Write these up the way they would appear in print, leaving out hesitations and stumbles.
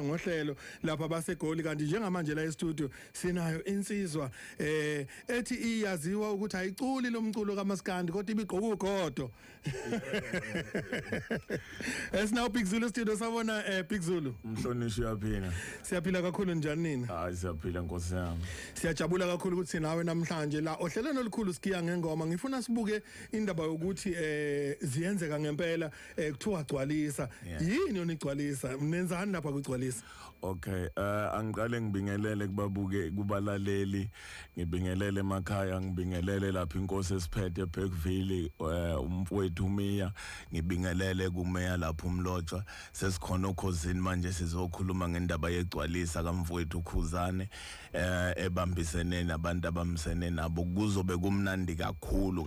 ngohlelo lapha basegoli kanti njengamanje la e-studio sinayo insizwa ethi iyaziwa ukuthi ayiculi lo mculo kaMaskand kodwa ibigqoka ugodo. Esinawo BigZulu studio sabona BigZulu. Mhlonishwa uyaphila. Siyaphila kakhulu njani nina? Hayi siyaphila Nkosi yami. Siyajabula kakhulu ukuthi nawe namhlanje la ohlelweni olukhulu sikiya ngengoma ngifuna sibuke indaba yokuthi ziyenzeka ngempela kuthiwa gcwalisa. Yini onigcwalisa? Mnenzani lapha kugcwalisa? Okay, angiqale ngibingelele kubabuke kubalaleli, ngibingelele emakhaya, ngibingelele lapha inkosi esiphethe eBergville umfowethu Miya, ngibingelele kumeya lapha umlotshwa. Sesikhona uKhuzini manje sizokhuluma ngendaba yegcwalisa kamfowethu uKhuzani ebambisene nabantu abamsene nabo kuzobe kumnandi kakhulu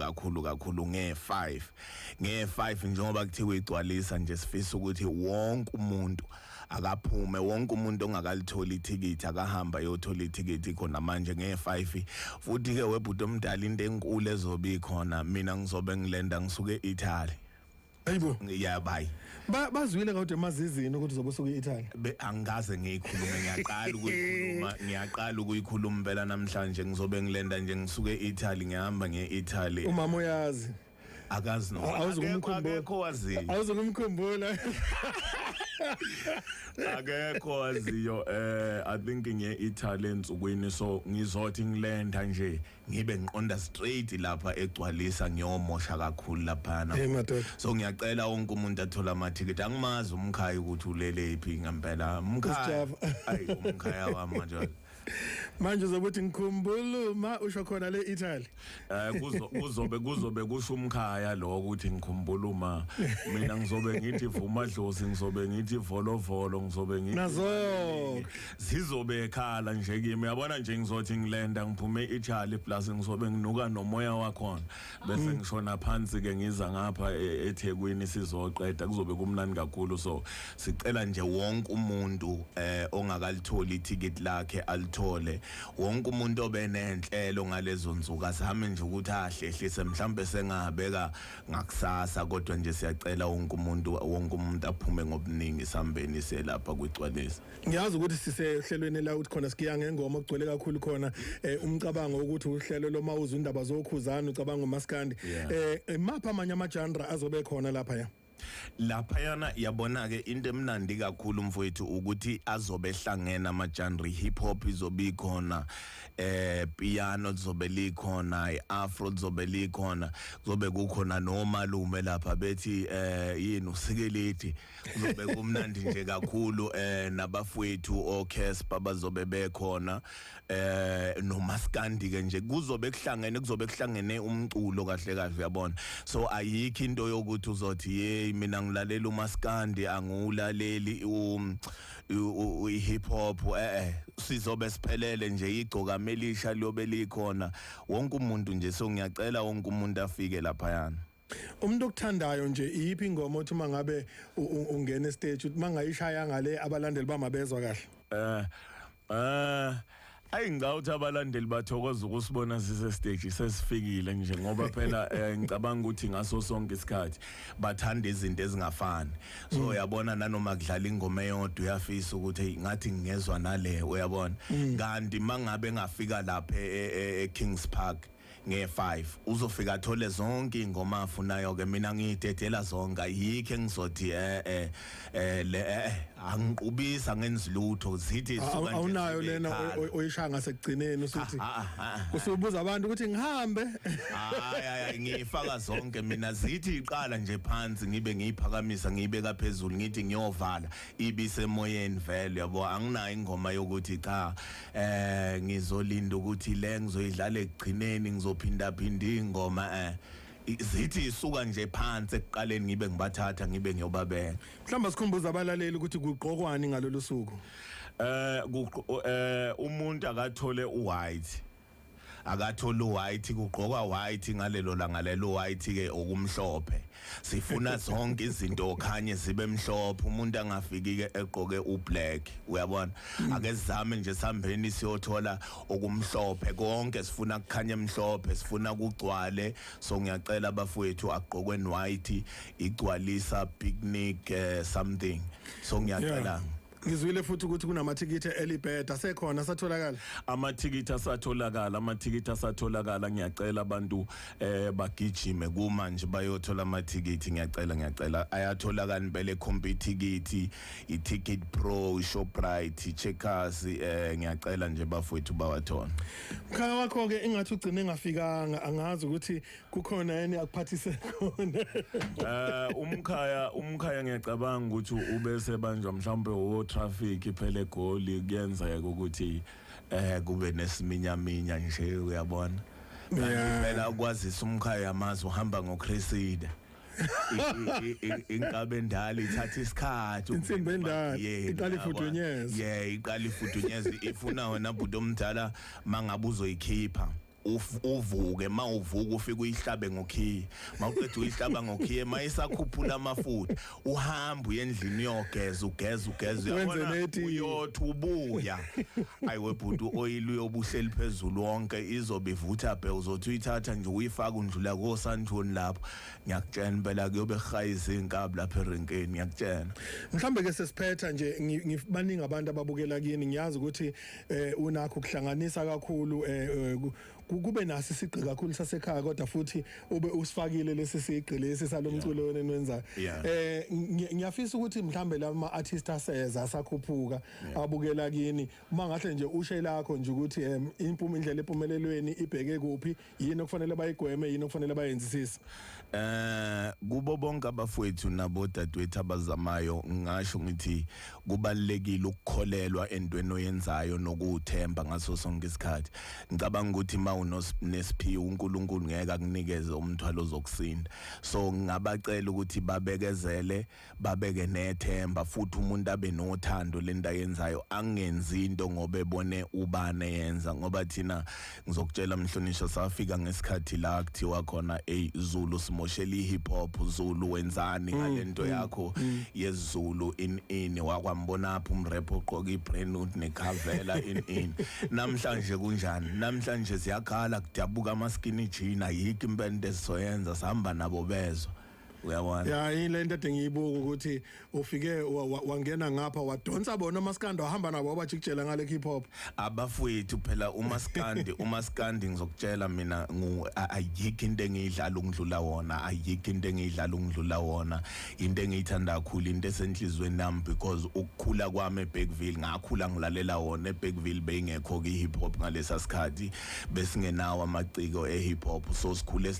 nge5 njengoba kuthiwa igcwalisa nje sifisa ukuthi wonke umuntu akaphume, wonke umuntu ongakalithola ithikithi akahamba yothola ithikithi khona manje nge5 futhi ke webhuti omdala into enkulu ezobe ikhona mina ngizobe ngilenda ngisuke eItaly. Hayibo yabayi bazwile kodwa emazizini ukuthi uzobusuka eItaly angaze ngiyikhulume ngiyaqala ukuyikhuluma phela namhlanje ngizobe ngilenda nje ngisuke eItaly ngihamba ngeItaly. Umama uyazi akazi no akekho wazi awuzokumkhumbula akekho waziyo I think ngeItaly ensukwini so ngizothi ngilenda nje ngibe ngiqonda straight lapha egcwalisa ngiyomosha kakhulu lapha so ngiyacela wonke umuntu athola amathikithi angimazi umkhaya ukuthi ulele iphi ngempela umkhaya ayi umkhaya wami manje uzobuthi ngikhumbula usho khona le Italy kuzobe kusho umkhaya lo ukuthi ngikhumbula mina ngizobe ngithi vuma dlozi ngizobe ngithi volovolo ngizobe ngithi nazo sizobe ekhala nje kimi yabona nje ngizothi ngilenda ngiphume eItaly plus ngizobe nginuka nomoya wakhona bese ngishona phansi ke ngiza ngapha eThekwini sizoqeda kuzobe kumnandi kakhulu so sicela nje wonke umuntu ongakalithola ithikithi lakhe alithole wonke umuntu obenenhlelo ngalezo nsuku asihame nje ukuthi ahlehlise mhlambe sengabeka ngakusasa kodwa nje siyacela wonke umuntu aphume ngobuningi sambeni selapha kwigcwalisa. Ngiyazi ukuthi sisehlelweni la ukuthi khona sikiya ngengoma ogcwele kakhulu khona umcabango ukuthi uhlelo lomawuzu indaba zokhuzani ucabanga uMaskand mapha amanye ama-genre azobe khona lapha ya lapha yana yabona ke into emnandi kakhulu mfowethu ukuthi azobe hlangena ama-genre hip hop izobe ikhona piano zobe likhona afro zobe likhona kuzobe kukhona nomalume lapha bethi yini usikeleti kuzobe kumnandi nje kakhulu nabafowethu orchestra bazobe bekhona noMaskandi ke nje kuzobe kuhlangene umculo kahle uyabona so ayikho into yokuthi uzothi mina ngilalela uMaskandi angulaleli hip hop sizobe siphelele nje Igcokama elisha liyobe likhona wonke umuntu nje so ngiyacela wonke umuntu afike lapha yana umuntu okuthandayo nje iyiphi ingoma othi mangabe ungena stage uthi mangayishaya ngale abalandeli bamabezwa kahle ayingawuthi abalandeli bathokoza ukusibona sise stage sesifikile nje ngoba phela ngicabanga ukuthi ngaso sonke isikhathi bathanda izinto ezingafani so uyabona nanoma kudlala ingoma eyodwa uyafisa ukuthi ngathi ngingezwa nale uyabona kanti mangabe ngafika lapha eKings Park nge5 uzofika athole zonke ingoma afunayo ke mina ngiyidedela zonke ayikho engizothi angiqubisa ngenza lutho zithi isuka nje awunayo lena oyishaya ngasekugcineni usuthi usubuza abantu ukuthi ngihambe hayi ngiyifaka zonke mina zithi iqala nje phansi ngibe ngiyiphakamisa ngiyibeka phezulu ngithi ngiyovala ibise moyeni vele yabo anginayo ingoma yokuthi cha ngizolinda ukuthi le ngizoyidlala ekugcineni ngizophinda ingoma zithi isuka nje phansi ekuqaleni ngibe ngibathatha ngibe ngiyobabeka mhlamba sikhumbuza abalaleli ukuthi kuqokwani ngalolu suku umuntu akathole uwhite akathola uwhite kugqoka white ngalelo langa lelo white ke okumhlophe sifuna zonke izinto okhanye zibe mhlophe umuntu angafiki ke egqoke ublack uyabona ake sizame nje sambeni siyothola okumhlophe konke sifuna kukhanye emhlophe sifuna kugcwale so ngiyacela abafowethu aqokwe white igcwalisa picnic something so ngiyacela Ngizwile futhi ukuthi kunamathikithe elibheda sekhona satholakala. Amathikithe asatholakala ngiyacela abantu bagijime kumanje bayothola amathikithe ngiyacela ayatholakala impela competitive iTicket Pro Shoprite Checkers ngiyacela nje bafowethu bawathola. Khaya wakho ke ingathi ugcine engafikanga angazi ukuthi kukhona yini akuphathise khona. Umkhaya ngiyacabanga ukuthi ubese banjwa mhlawumbe o traffic phela egoli kuyenzeka ukuthi kube nesiminyaminya nje uyabona. Phela ukwazisa umkhaya yamazi uhamba ngoCresida. Inkabe endala ithatha isikhathi insimbi endala iqala ifudunyeze iqala ifudunyeze ifuna wena bhuti omdala mangabe uzoyikhipha uvuke mawuvuka ufike uyihlabe ngokhiye mawuqeda uyihlaba ngokhiye mayisakhuphula amafutha uhamba uyendlini yogeza ugeza uyabona uyothi ubuya ayiwe bhuti oil uyobuhleli phezulu wonke izobe ivutha bhe uzothi uyithatha nje uyifaka undlula koSanthoni lapho ngiyakutshela impela kuyobe khayisa inkabi lapha erenkeni ngiyakutshela mhlambe ke sesiphetha nje ngibaningi abantu ababukela kini ngiyazi ukuthi unakho kuhlanganisa kakhulu kube nasi sigqi kakhulu sasekhaya kodwa futhi ube usifakile lesi sigqi lesi salomculo wena enwenza ngiyafisa ukuthi mhlambe lama artist aseza asakhuphuka abukela kini uma ngahle nje ushe lakho nje ukuthi indlela empumelelweni ibheke kuphi yini okufanele bayigweme yini okufanele bayenzisise kubo bonke abafowethu nabo dadwethu abazamayo ngisho ngithi kubalekile ukukholelwa entweni oyenzayo nokuthemba ngaso sonke isikhathi ngicabanga ukuthi unesiphiwo uNkulunkulu ngeke akunikeze umthwalo ozokusinda so ngabacela ukuthi babekezele babeke nethemba futhi umuntu abe nothando lento ayenzayo angenzi into ngoba ebone ubane yenza ngoba thina ngizokutshela mhlonisho safika ngesikhathi la kuthiwa khona Zulu simoshela ihip hop Zulu wenzani ngalento yakho yesiZulu in wakwambona apha umrap oqoka ibrand nekhavela in namhlanje kunjani namhlanje siyakhala kudabuka amaskini jina yiki impende sizoyenza sihamba nabo bezwe uyabona ya ilento ade ngiyibuka ukuthi ufike wangena ngapha wadonsa bona Maskand wahamba nabo abajikjela ngale hip hop abafowethu phela uMaskand ngizokutshela mina ayikho into engidlala ukudlula wona ayikho into engidlala ukudlula wona into engiyithanda kakhulu into esenhlizweni nami because ukukhula kwami eBigville ngakhula ngilalela wona eBigville beyingekho ke hip hop ngalesa sikhathi besingenawo amaciko ehip hop so sikhule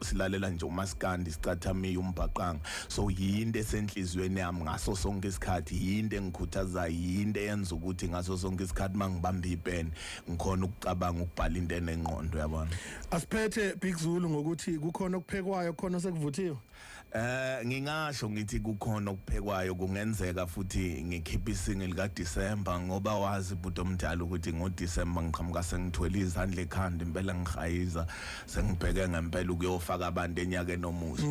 silalela nje uMaskand sicathami umbhaqanga so yinto esenhlizweni yami ngaso sonke isikhathi yinto engikhuthaza yinto eyenza ukuthi ngaso sonke isikhathi mangibamba ipen ngikhona ukucabanga ukubhala into enengqondo yabona asiphethe BigZulu ngokuthi kukhona okuphekwayo khona sekuvuthiwe ngingasho ngithi kukhona okuphekwayo kungenzeka futhi ngikhipha isingle kaDisemba ngoba wazi bhuti omdala ukuthi ngoDisemba ngiqhamuka sengithwele izandla ekhanda impela ngihayiza sengibheke ngempela ukuyofaka abantu enyakeni omusa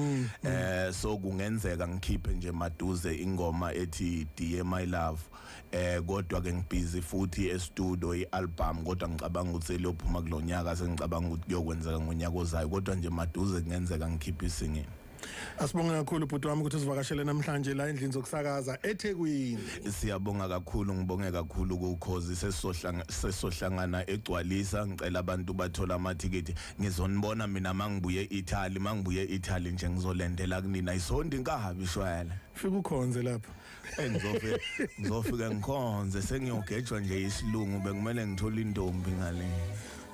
so kungenzeka ngikhiphe nje maduze ingoma ethi Dear My Love kodwa ke ngibhizi futhi estudio ialbum kodwa ngicabanga ukuthi leyophuma kulonyaka sengicabanga ukuthi kuyokwenzeka ngonyaka ozayo kodwa nje maduze kungenzeka ngikhiphe isingle Asibonga kakhulu bhuti wami ukuthi usivakashele namhlanje la endlini zokusakaza eThekwini. Siyabonga kakhulu ngibonge kakhulu kuKhozi sesohlangana eGcwalisa ngicela abantu bathola amathikiti ngizonibona mina mangibuye eItaly nje ngizolendela kunina isonto inkahabi shwele. Fika ukhonze lapha. Ngizofika ngikhonze sengiyogejwa nje isilungu bekumele ngithole intombi ngale.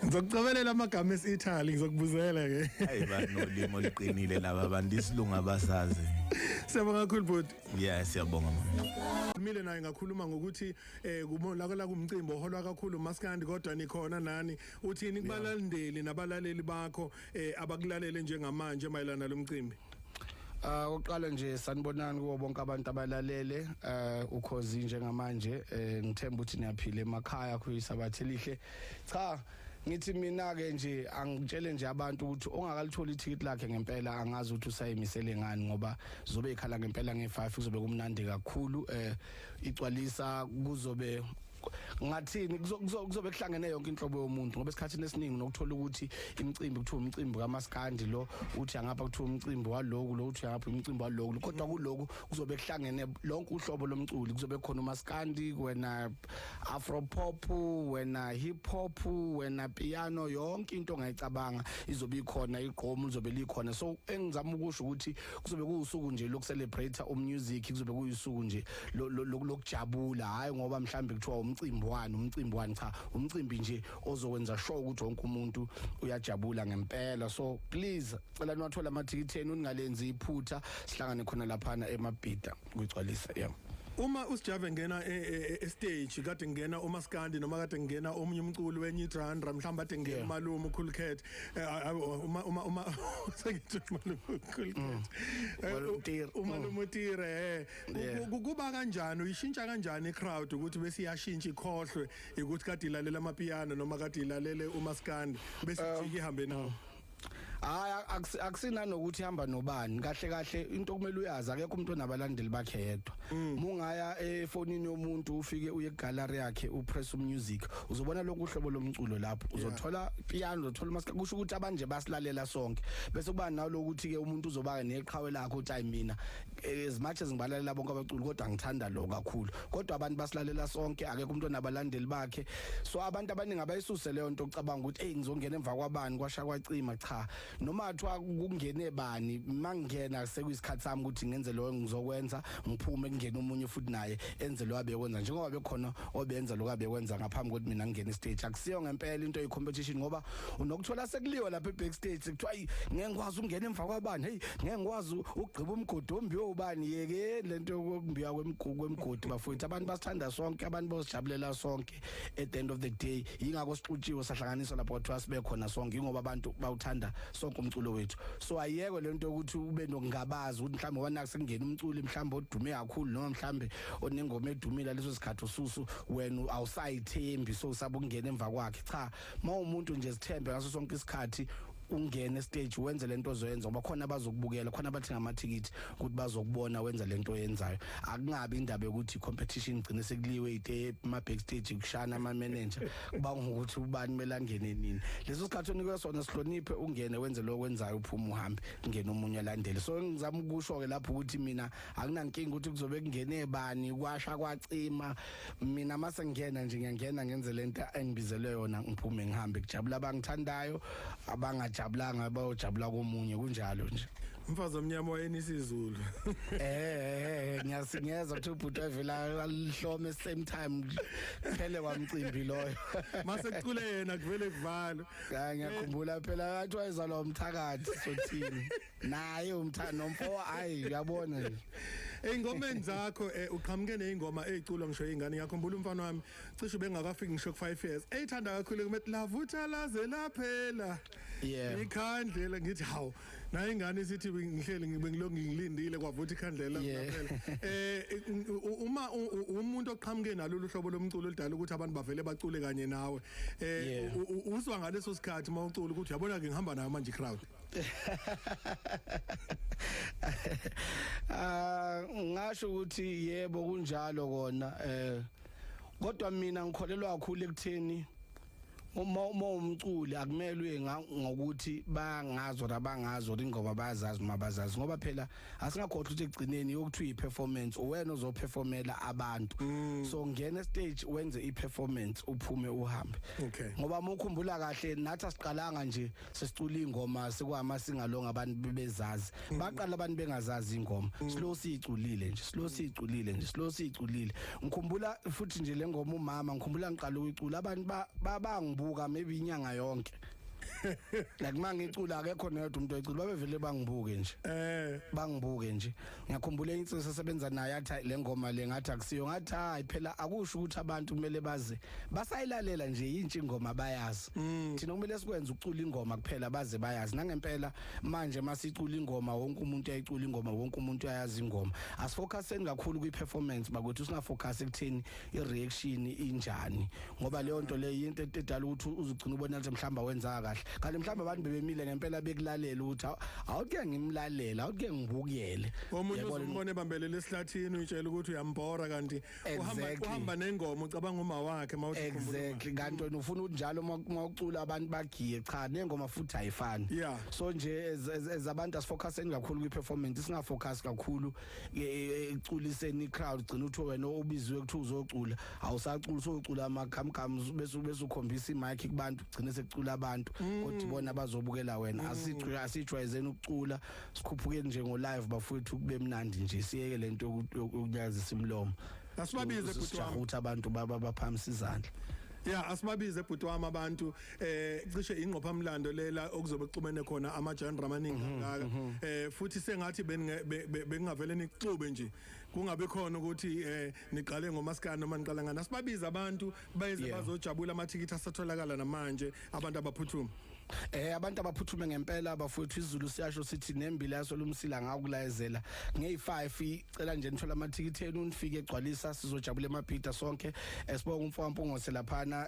Ngizokucabelela amagama esiItaly ngizokubuzela ke. Hayi banolimo liqinile laba bantu isilungu abasazi. Siyabonga kakhulu bhuti. Yeah siyabonga mama. Mile naye ngakhuluma ngokuthi la kumcimbi oholwa kakhulu Maskand kodwa nikhona nani uthini kubalandeli nabalaleli bakho abakulalele njengamanje mayelana lomcimbi. Oqala nje sanibonani kubo bonke abantu abalalele uKhozi njengamanje ngithemba ukuthi niyaphila emakhaya kuyisabathe lihle cha ngithi mina ke nje angitshele nje abantu ukuthi ongakalithola ithikithi lakhe ngempela angazi ukuthi usayimisele ngani ngoba zobe ikhala ngempela nge5 kuzobe kumnandi kakhulu igcwalisa kuzobe ngathini kuzobe kuhlangene yonke inhlobo yomuntu ngoba esikhathini esiningi nokuthola ukuthi imicimbi kuthiwa umcimbi kaMaskand lo uthi angapha kuthiwa umcimbi waloku lo uthi angapha umcimbi waloku kodwa kuloku kuzobe kuhlangene lonke uhlobo lomculo kuzobe khona uMaskand wena afro pop wena hip hop wena piano yonke into ongayicabanga izobe ikhona igqomu lizobe likhona so engizama ukusho ukuthi kuzobe kuusuku nje lokucelebrate umusic kuzobe kuyisuku nje lokujabula hayi ngoba mhlambe kuthiwa umcimbi wani cha umcimbi nje ozokwenza sure ukuthi wonke umuntu uyajabula ngempela so please cela niwathola amathikithi enu ningalenzi iphutha sihlangane khona laphana eMabhida kugcwalisa yeah. Uma uSjava ngena stage kade ngena uMaskandi noma kade ngena omunye umculo weNyidrandra mhlamba ade ngena uMalume uKhulkhet uma sengithi uMalume uKhulkhet uMalume uTire kuba kanjani uyishintsha kanjani iCrowd ukuthi bese iyashintsha ikhohlwe ukuthi kade ilalela amapiano noma kade ilalele uMaskandi bese ijike ihambe nawo hayi akusina nokuthi ihamba nobani kahle into kumele uyazi akekho umuntu onabalandeli bakhe yedwa mungaya efonini yomuntu ufike uye egallery yakhe upress music uzobona lokho uhlobo lomculo lapho uzothola piano uzothola maskandi kusho ukuthi abanje basilalela sonke bese kuba nawo lokuthi ke umuntu uzoba neqhawe lakho uthi mina as much as ngibalalela bonke abaculi kodwa ngithanda lo kakhulu kodwa abantu basilalela sonke akekho umuntu onabalandeli bakhe so abantu abaningi abayisuse leyo nto ucabanga ukuthi hey ngizongena emva kwabani kwasha kwacima cha noma athwa kungene bani mangena sekuyisikhathi sami ukuthi ngenze lo ngizokwenza ngiphume kungena umunye futhi naye enze lo abekwenza njengoba bekhona obenza lo abekwenza ngaphambi kokuthi mina ngene stage akusiyo ngempela into yecompetition ngoba unokuthola sekuliwa lapha ebackstage kuthiwa ngeke ngikwazi ukungena emva kwabani hey ngeke ngikwazi ukugqiba umgodombi yobani yeke lento yokumbiya kwemgodi bafowethu abantu basithanda sonke abantu bosijabulela sonke at the end of the day ingakho sixutshiwe sahlanganiswa lapho kuthiwa sibe khona sonke ngoba abantu bawuthanda sonke umculo wethu so ayeke lento ukuthi ube nokungabazi ukuthi mhlambe wanaka sekungena umculo mhlambe odume kakhulu noma mhlambe onengoma edumile leso sikhathi ususu wena awusayithembi so usaba ukungena emva kwakhe cha mawumuntu nje sithembe ngaso sonke isikhathi ungene stage wenze lento ozoyenza ngoba khona abazokubukela khona abathenga amathikithi ukuthi bazokubona wenza lento oyenzayo akungabi indaba ukuthi competition igcine sekuliwe ite ma backstage kushana ama manager kuba ngokuthi ubani melangene nini leso sikhathi onikwe sona sihloniphe ungene wenze lo kwenzayo uphuma uhambe ngene umunye alandele so ngizama ukusho ke lapho ukuthi mina akunankinga ukuthi kuzobe kungene bani kwasha kwacima mina mase ngena nje ngiyangena ngenze lento engibizele yona ngiphume ngihambe kujabula abangithandayo jabulanga bayojabula komunye kunjalo nje umfazi omnyama wayenisizulu ngiyasingeza ukuthi ubhuti evela alihlome same time phele kwamcimbi loyo mase kucule yena kuvele kuvala ngiyakhumbula phela athi wayezalwa umthakathi sothini naye umthando nomfo hayi uyabona nje Engomeni zakho uqhamuke nezingoma eziculwa ngisho ingane yakhumbula umfana wami cishe bengakafiki ngisho ku5 years eyithanda kakhulu kumethi lavutha laze laphela ikhandlela ngithi hawu naye ingane isithi ngihleli ngibengiloko ngilindile kwavuthi ikhandlela laphela uma umuntu oqhamuke nalolu hlobo lomculo lidala ukuthi abantu bavele bacule kanye nawe uzwa ngaleso sikhathi mawucula ukuthi yabona ke ngihamba nayo manje crowd ngasho ukuthi yebo kunjalo kona kodwa mina ngikholelwa kakhulu ekutheni uma umculi akumele uye ngokuthi bangazo nabangazo ingoma bayazazi noma bazazi ngoba phela asingakhohlwa ukuthi egcineni yokuthi iperformance wena ozoperformela abantu so ngena stage wenze iperformance uphume uhambe ngoba mukhumbula kahle nathi asiqalanga nje sesicula ingoma sekwama singalonga abantu bebezazi baqala abantu bengazazi ingoma slow siyiculile nje ngikhumbula futhi nje le ngoma umama ngikhumbula ngiqala ukuyicula abantu babangibuka maybe inyanga yonke like mangicula akekho nedwa umuntu oyicula babevele bangibuke nje ngiyakhumbula insizwe sebenza naye athi le ngoma le ngathi akusiyo ngathi hayi phela akusho ukuthi abantu kumele baze basayilalela nje yintsha ingoma bayazi thina kumele sikwenza ucula ingoma kuphela baze bayazi nangempela manje masicula ingoma wonke umuntu uyayicula ingoma wonke umuntu uyayazi ingoma asifocuseni kakhulu kwi-performance bakuthi singafocus ekutheni i-reaction injani ngoba leyo nto le into edala ukuthi uzugcina ubona ukuthi mhlamba wenza kahle kahle kanti mhlawumbe abantu bebemile ngempela bekulalela ukuthi awuke ngimlalela awuke ngibukele omunye uzombone bambelele esihlathini uyitshela ukuthi uyambora kanti uhamba nengoma ucabanga uma wakhe mawuthi exactly kanti wena ufuna ukuthi njalo mawucula abantu bagiye cha nengoma futhi ayifani so nje ezabantu asifocuseni kakhulu kwi performance singafocus kakhulu eculiseni icrowd gcina uthi wena obizwe ukuthi uzocula awusacula usocula amakhamkhamu bese ukhombisa imic kubantu gcina sekucula abantu kodwa bona bazobukela wena asijwayezeni ukucula sikhuphukeni nje ngo live bafowethu kube mnandi nje siyeke lento yokunyazisa imlomo asibabize futhi ukuthi abantu baphamisa izandla asibabize ebhuti wami abantu cishe ingqophamlando lela okuzobe kuxumene khona ama-genre amaningi ngaka futhi sengathi bengavele nixube nje kungabe khona ukuthi niqale ngoMaskand noma niqala ngani asibabize abantu bayeze bazojabula amathikithi asatholakala namanje abantu abaphuthuma abantu abaphuthume ngempela abafowethu iZulu siyasho sithi nembila yasolumsila ngakulayezela nge5 icela nje nithola amathikithi enu nifike egcwalisa sizojabula emabhida sonke sibonga umfowampungo laphana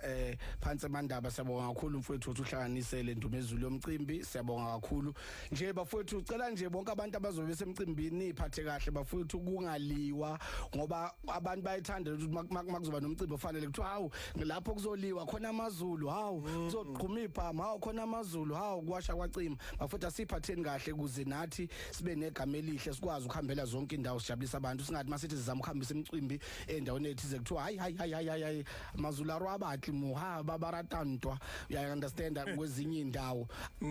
phansi emandaba siyabonga kakhulu mfowethu ukuthi uhlanganisele ndumezulu yomcimbi siyabonga kakhulu nje bafowethu ucela nje bonke abantu abazobe besemcimbini iphathe kahle bafowethu kungaliwa ngoba abantu bayithanda ukuthi makuzoba nomcimbi ofanele kuthiwa hawu lapho kuzoliwa khona amaZulu hawu kuzoqhuma iphama hawu khona amaZulu hawo kwasha kwacima bafutha siphatheni kahle kuze nathi sibe negama elihle sikwazi ukuhambela zonke indawo sijabulisa abantu singathi masithi sizama ukuhambisa imicimbi endaweni ethize kuthiwa hayi amaZulu arwabathi muha babaratantwa uya understand kwezinye indawo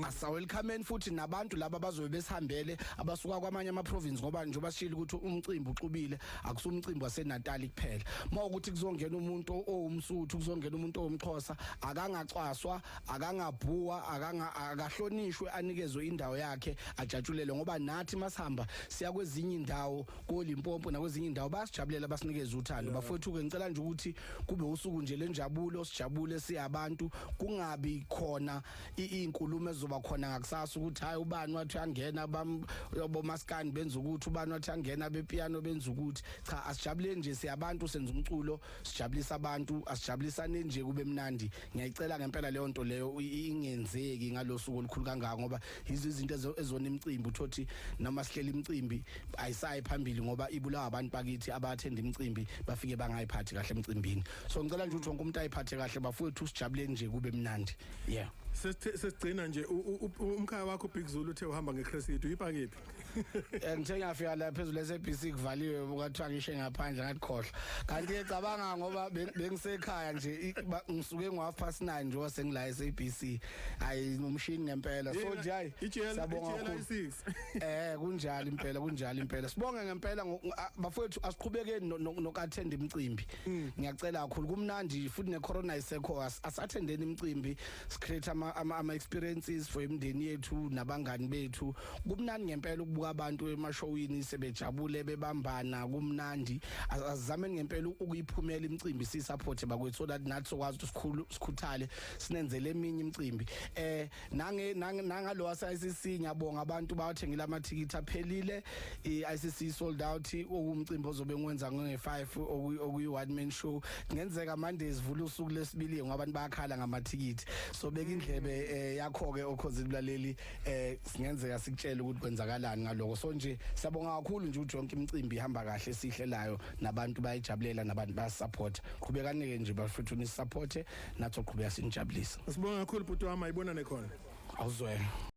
asa welcome futhi nabantu laba bazobe besihambele abasuka kwamanye ama province ngoba nje basishila ukuthi umcimbi uxubile akusumcimbi waseNatal kuphela mawukuthi kuzongena umuntu owumsuthu kuzongena umuntu owumxhosa akangacwaswa akangabhuwa akahlonishwe anikezwe indawo yakhe ajatshulele ngoba nathi masihamba siya kwezinye indawo koLimpopo nakwezinye indawo basijabulela basinikeza uthando bafowethu ke ngicela nje ukuthi kube usuku nje lenjabulo sijabule siyabantu kungabi khona inkulumo ezoba khona ngakusasa ukuthi hayi ubani wathi angena bo Maskand benza ukuthi ubani wathi angena bepiano benza ukuthi cha asijabuleni nje siyabantu senza umculo sijabulisa abantu asijabulisane nje kube mnandi ngiyayicela ngempela leyo nto leyo ingenzeki ngalosuku olukhulu kangaka ngoba izinto ezona imicimbi uthothi noma sihleli imicimbi ayisayi phambili ngoba ibulawa abantu bakithi abathenda imicimbi bafike bangayiphathi kahle emcimbini so ngicela nje ukuthi wonke umuntu ayiphathe kahle bafowethu sijabuleni nje kube mnandi sesigcina nje umkhaya wakho BigZulu uthe uhamba ngecrest uyipakephi ngithe ngafika la phezulu eSABC kuvaliwe ukathiwa ngishe ngaphandle ngathi kanti ecabanga ngoba bengisekhaya nje ngisuke ngo9:30 nje wasengila eSABC hayi umshini ngempela so nje hayi sabonga kunjalo impela sibonge ngempela bafowethu asiqhubekeni nokathenda imicimbi ngiyacela kakhulu kumnandi futhi necorona isekho asathendeni imicimbi screate ama experiences for imndeni yethu nabangani bethu kumnandi ngempela ukubuka abantu emashowini sebejabule bebambana kumnandi azizameni ngempela ukuyiphumela imicimbi sisupport bakwethu so that nathi sokwazi ukuthi sikhuthale sinenzele eminye imicimbi nangalo waseICC ngiyabonga abantu bawathengile amathikithi aphelile iICC sold out umcimbi ozobe ngwenza nge5 okuyi one man show ngenzeka Mondays vula usuku lesibili ngoba abantu bayakhala ngamathikithi so beka indlebe yakho ke okhozini laleli singenzeka sikutshela ukuthi kwenzakalani ngaloko so nje siyabonga kakhulu nje ukuthi yonke imicimbi ihamba kahle sihlelayo nabantu bayajabulela nabantu bayasupport qhubekane nje bafethu ni support nathi oqhubeka sinijabulisa sibonga kakhulu bhuti wami ayibona nekhona awuzwe